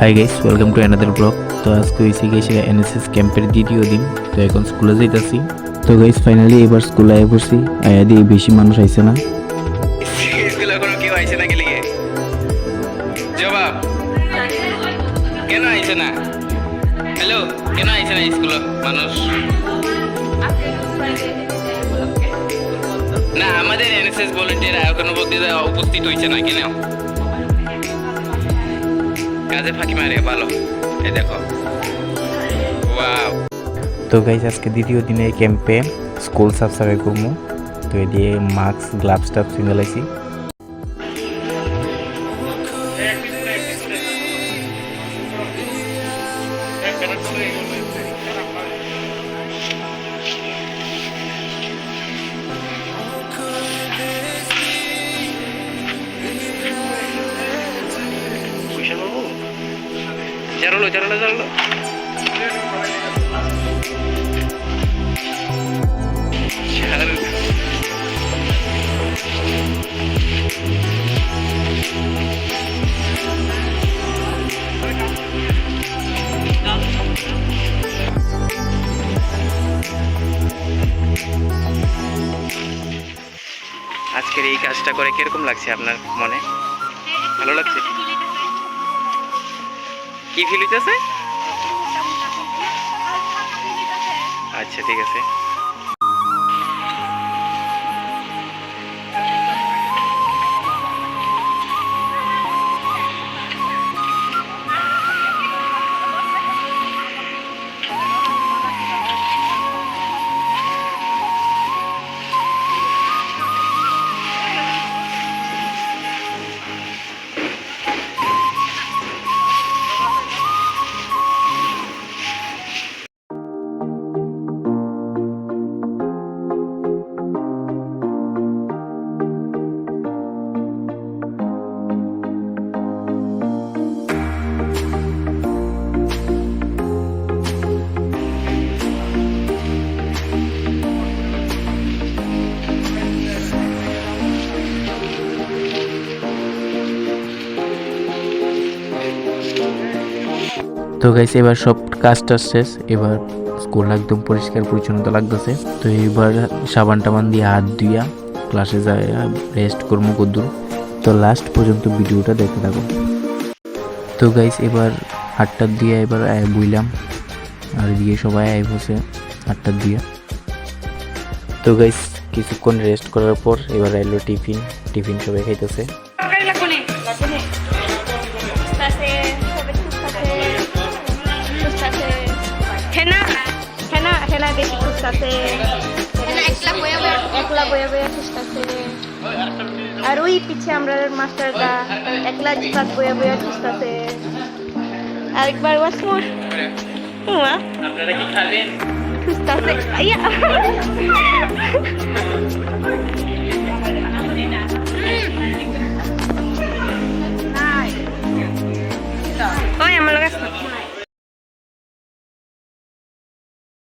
Hi guys, welcome to another blog. তো আজকে হয়েছে গেছে এনএসএস ক্যাম্পের দ্বিতীয় দিন। তো এখন স্কুলে যাইতাছি। তো গাইস ফাইনালি এবার স্কুলে আয়া পড়ছি। আয়া দিয়ে বেশি মানুষ আইছে না। স্কুলে কোনো কেউ আইছে না গেলে জবাব কেন আইছে না? হ্যালো, কেন আইছে না স্কুলে মানুষ? না, আমাদের এনএসএস ভলান্টিয়ার এখনো পর্যন্ত উপস্থিত হয়েছে না। কেন? কাজে ফাঁকি মারে। ভালো, এই দেখো। ওয়াও। তো গাইস আজকে দ্বিতীয় দিনে ক্যাম্পে স্কুল সাফ সাফাই করবো। তো এ দিয়ে মাস্ক গ্লাভস টাপ কিনে লাইছি। জারলো জারলো জারলো আজকের এই কাজটা করে কিরকম লাগছে আপনার মনে? ভালো লাগছে? কি ফিল হইতেছে? আচ্ছা, ঠিক আছে। তো গাইস এবার সব কাজটা শেষ। এবার স্কুল একদম পরিষ্কার পরিচ্ছন্নতা লাগতেছে। তো এবার সাবান টাবান দিয়ে হাত ধুইয়া ক্লাসে যায় রেস্ট করবো কদ্দুর। তো লাস্ট পর্যন্ত ভিডিওটা দেখতে থাকো। তো গাইস এবার 8টার দিয়ে এবার বুইলাম আর দিয়ে সবাই আই বসে 8টার দিয়ে। তো গাইস কিছুক্ষণ রেস্ট করার পর এবার এলো টিফিন সবাই খাইতেছে। আর ওই পিছে আমরা মাস্টারটা একলা ক্লাস বইয়া বইয়া খুঁজতেছে। আরেকবার ওয়াচ মোর আপনারা কি খাবেন? খুঁজতেছে।